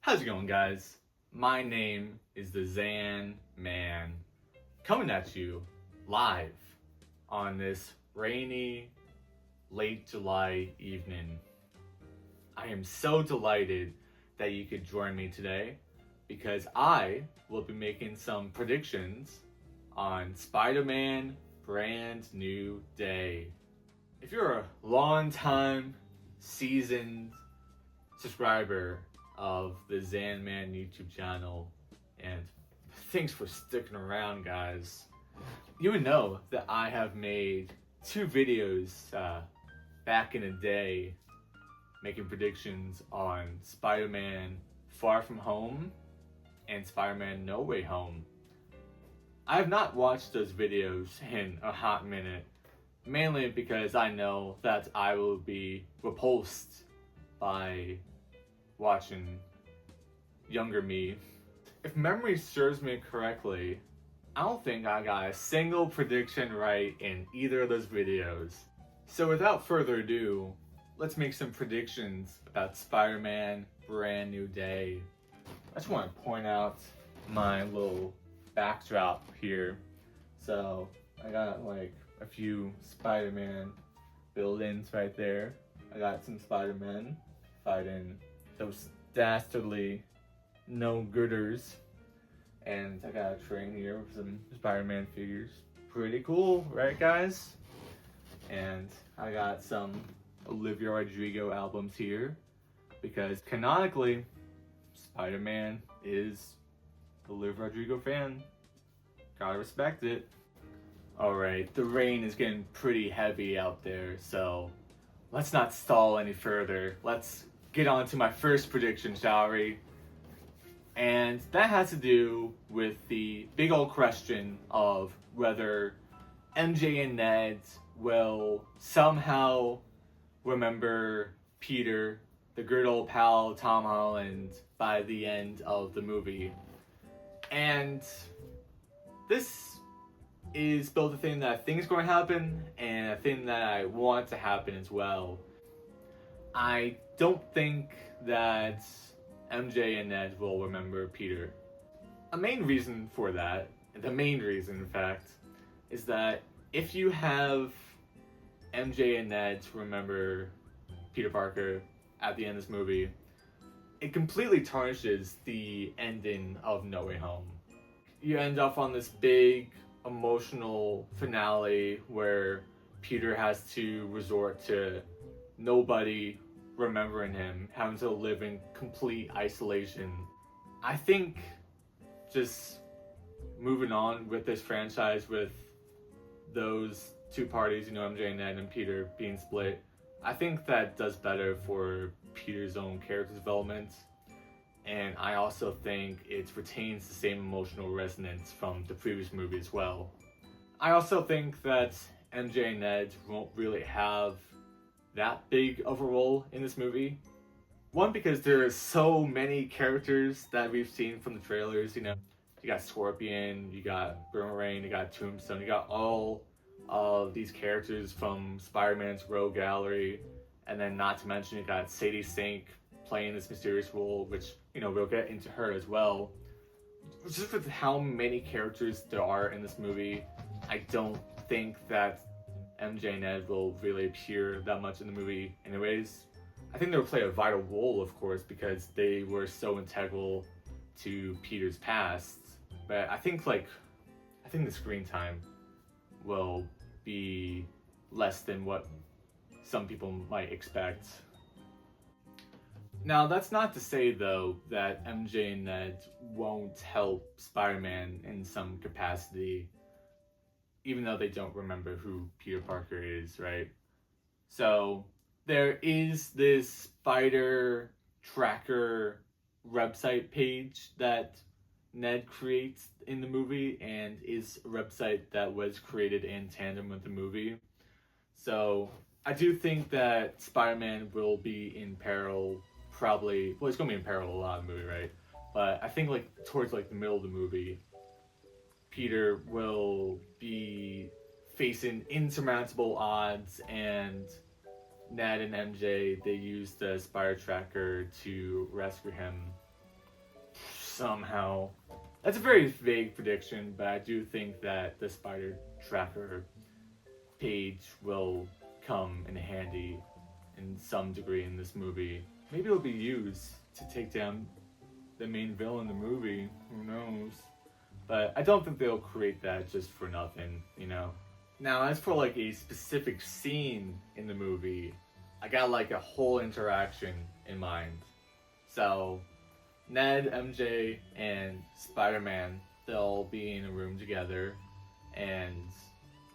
How's it going, guys? My name is the Zan Man, coming at you live on this rainy, late July evening. I am so delighted that you could join me today because I will be making some predictions on Spider-Man Brand New Day. If you're a long-time, seasoned subscriber of the Zan Man YouTube channel, and thanks for sticking around, guys, you would know that I have made two videos back in the day making predictions on Spider-Man Far From Home and Spider-Man No Way Home. I have not watched those videos in a hot minute, mainly because I know that I will be repulsed by watching younger me. If memory serves me correctly, I don't think I got a single prediction right in either of those videos. So without further ado, let's make some predictions about Spider-Man Brand New Day. I just want to point out my little backdrop here. So I got like a few Spider-Man buildings right there. I got some Spider-Man fighting those dastardly no-gooders. And I got a train here with some Spider-Man figures. Pretty cool, right, guys? And I got some Olivia Rodrigo albums here because canonically, Spider-Man is a Olivia Rodrigo fan. Gotta respect it. Alright, the rain is getting pretty heavy out there, so let's not stall any further. Let's get on to my first prediction, shall we? And that has to do with the big old question of whether MJ and Ned will somehow remember Peter, the good old pal Tom Holland, by the end of the movie. And this is both a thing that I think is going to happen and a thing that I want to happen as well. I don't think that MJ and Ned will remember Peter. A main reason for that, the main reason in fact, is that if you have MJ and Ned to remember Peter Parker at the end of this movie, it completely tarnishes the ending of No Way Home. You end up on this big emotional finale where Peter has to resort to nobody remembering him, having to live in complete isolation. I think just moving on with this franchise with those two parties, MJ and Ned and Peter being split, I think that does better for Peter's own character development. And I also think it retains the same emotional resonance from the previous movie as well. I also think that MJ and Ned won't really have that big of a role in this movie. One, because there are so many characters that we've seen from the trailers. You got Scorpion, you got Boomerang, you got Tombstone, you got all of these characters from Spider-Man's Rogue Gallery, and then not to mention you got Sadie Sink playing this mysterious role, which we'll get into her as well. Just with how many characters there are in this movie, I don't think that MJ and Ned will really appear that much in the movie anyways. I think they'll play a vital role, of course, because they were so integral to Peter's past. But I think the screen time will be less than what some people might expect. Now, that's not to say, though, that MJ and Ned won't help Spider-Man in some capacity, even though they don't remember who Peter Parker is, right? So there is this spider tracker website page that Ned creates in the movie, and is a website that was created in tandem with the movie. So I do think that Spider-Man will be in peril, probably. Well, he's going to be in peril a lot in the movie, right? But I think towards the middle of the movie, Peter will be facing insurmountable odds, and Ned and MJ, they use the Spider Tracker to rescue him. somehow. That's a very vague prediction, but I do think that the spider tracker page will come in handy in some degree in this movie. Maybe it'll be used to take down the main villain in the movie. Who knows? But I don't think they'll create that just for nothing, you know? Now, as for like a specific scene in the movie, I got like a whole interaction in mind. So, Ned, MJ, and Spider-Man, they'll be in a room together, and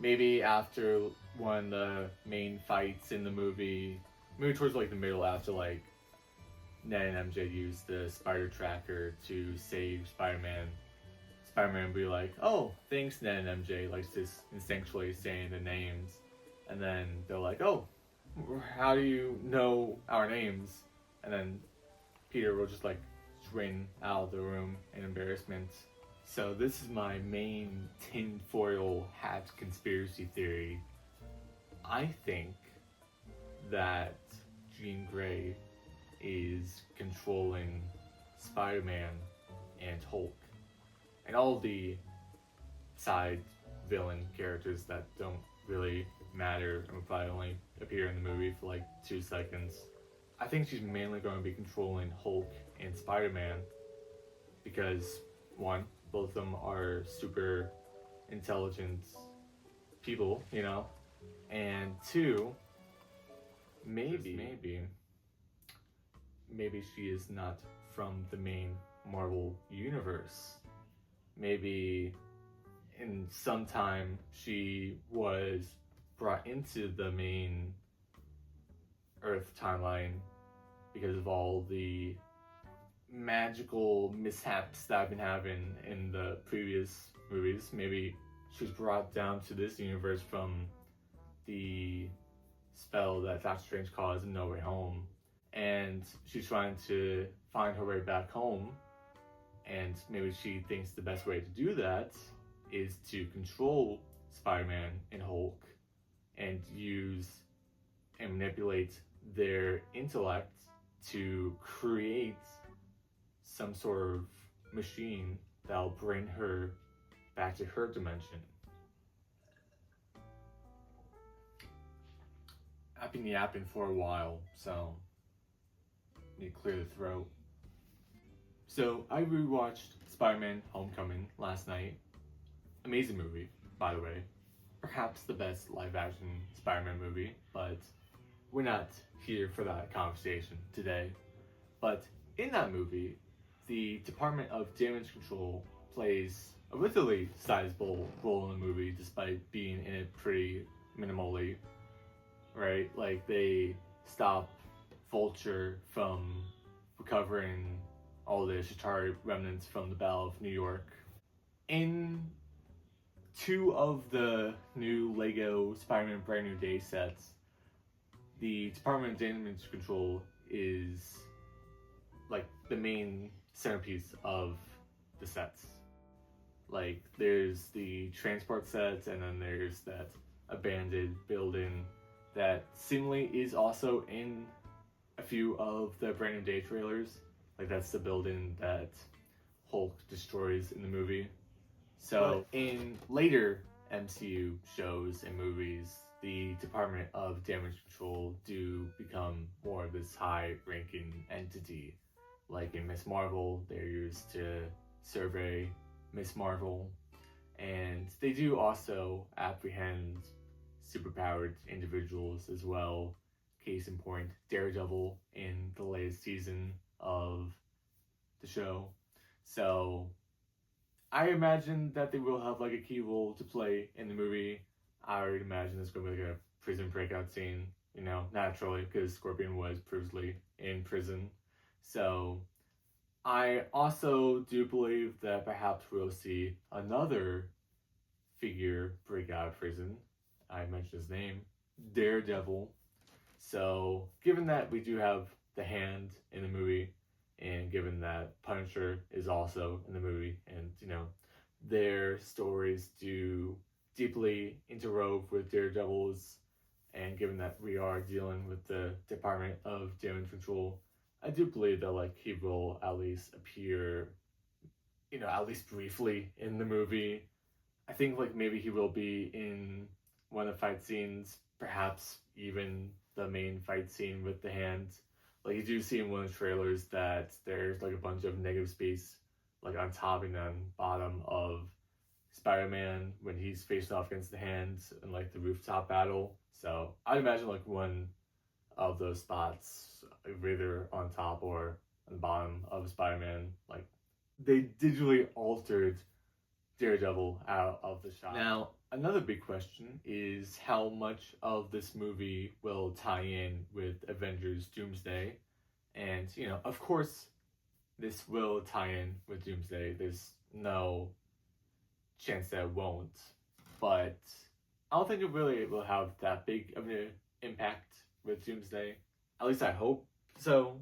maybe after one of the main fights in the movie, maybe towards like the middle after like Ned and MJ use the spider tracker to save Spider-Man, Spider-Man will be like, "Oh, thanks, Ned and MJ," like just instinctually saying the names, and then they're like, "Oh, how do you know our names?" And then Peter will just like run out of the room in embarrassment. So this is my main tinfoil hat conspiracy theory. I think that Jean Grey is controlling Spider-Man and Hulk and all the side villain characters that don't really matter and will probably only appear in the movie for like 2 seconds. I think she's mainly going to be controlling Hulk and Spider-Man because, one, both of them are super intelligent people, you know, and two, maybe she is not from the main Marvel universe. Maybe in some time she was brought into the main Earth timeline because of all the magical mishaps that I've been having in the previous movies. Maybe she's brought down to this universe from the spell that Doctor Strange caused in No Way Home, and she's trying to find her way back home, and maybe she thinks the best way to do that is to control Spider-Man and Hulk and use and manipulate their intellect to create some sort of machine that'll bring her back to her dimension. I've been yapping for a while, so need to clear the throat. So I rewatched Spider-Man Homecoming last night. Amazing movie, by the way. Perhaps the best live-action Spider-Man movie, but we're not here for that conversation today. But in that movie, the Department of Damage Control plays a relatively sizable role in the movie, despite being in it pretty minimally, right? Like, they stop Vulture from recovering all the Chitauri remnants from the Battle of New York. In 2 of the new Lego Spider-Man Brand New Day sets, the Department of Damage Control is like the main centerpiece of the sets. Like, there's the transport sets, and then there's that abandoned building that seemingly is also in a few of the Brand New Day trailers. Like, that's the building that Hulk destroys in the movie. So in later MCU shows and movies, the Department of Damage Control do become more of this high-ranking entity. Like in Miss Marvel, they're used to survey Miss Marvel, and they do also apprehend superpowered individuals as well. Case in point, Daredevil in the latest season of the show. So I imagine that they will have like a key role to play in the movie. I would imagine there's going to be like a prison breakout scene, you know, naturally, because Scorpion was previously in prison. So I also do believe that perhaps we'll see another figure break out of prison. I mentioned his name, Daredevil. So given that we do have the Hand in the movie, and given that Punisher is also in the movie, and you know, their stories do deeply interwove with Daredevil's, and given that we are dealing with the Department of Damage Control, I do believe that like he will at least appear at least briefly in the movie. I think like maybe he will be in one of the fight scenes, perhaps even the main fight scene with the hands. Like you do see in one of the trailers that there's like a bunch of negative space like on top and on bottom of Spider-Man when he's faced off against the hands in like the rooftop battle. So I'd imagine like one of those spots, either on top or on the bottom of Spider-Man, like they digitally altered Daredevil out of the shot. Now, another big question is how much of this movie will tie in with Avengers Doomsday. And, of course, this will tie in with Doomsday. There's no chance that it won't. But I don't think it really will have that big of an impact with Doomsday. At least I hope so.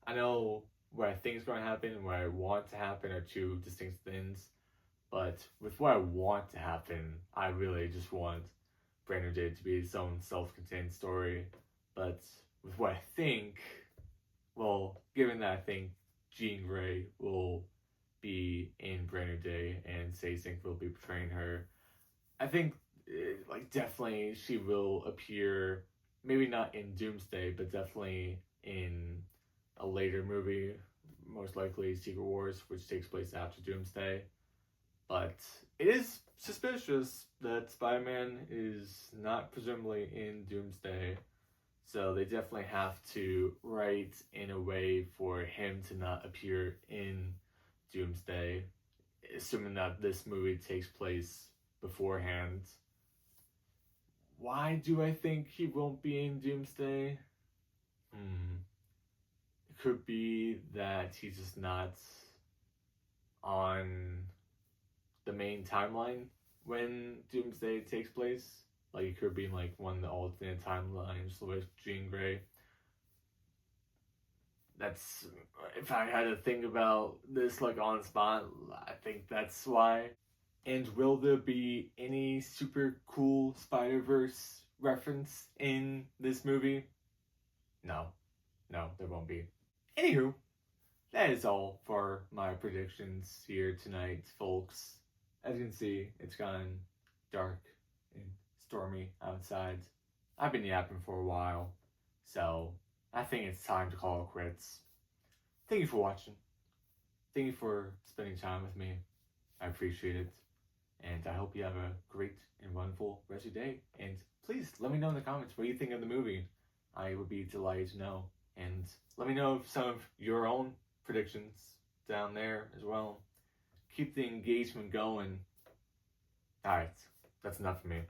I know what I think is going to happen and what I want to happen are two distinct things. But with what I want to happen, I really just want Brand New Day to be its own self-contained story. But with what I think, well, given that I think Jean Grey will be in Brand New Day and Sink will be portraying her, I think, definitely she will appear, maybe not in Doomsday, but definitely in a later movie, most likely Secret Wars, which takes place after Doomsday. But it is suspicious that Spider-Man is not presumably in Doomsday, so they definitely have to write in a way for him to not appear in Doomsday, assuming that this movie takes place beforehand. Why do I think he won't be in Doomsday? It could be that he's just not on the main timeline when Doomsday takes place. Like it could be in like one of the alternate timelines with Jean Grey. That's, if I had to think about this like on the spot, I think that's why. And will there be any super cool Spider-Verse reference in this movie? No, there won't be. Anywho, that is all for my predictions here tonight, folks. As you can see, it's gotten dark and stormy outside. I've been yapping for a while, so I think it's time to call it quits. Thank you for watching. Thank you for spending time with me. I appreciate it. And I hope you have a great and wonderful rest of your day. And please let me know in the comments what you think of the movie. I would be delighted to know. And let me know some of your own predictions down there as well. Keep the engagement going. Alright, that's enough for me.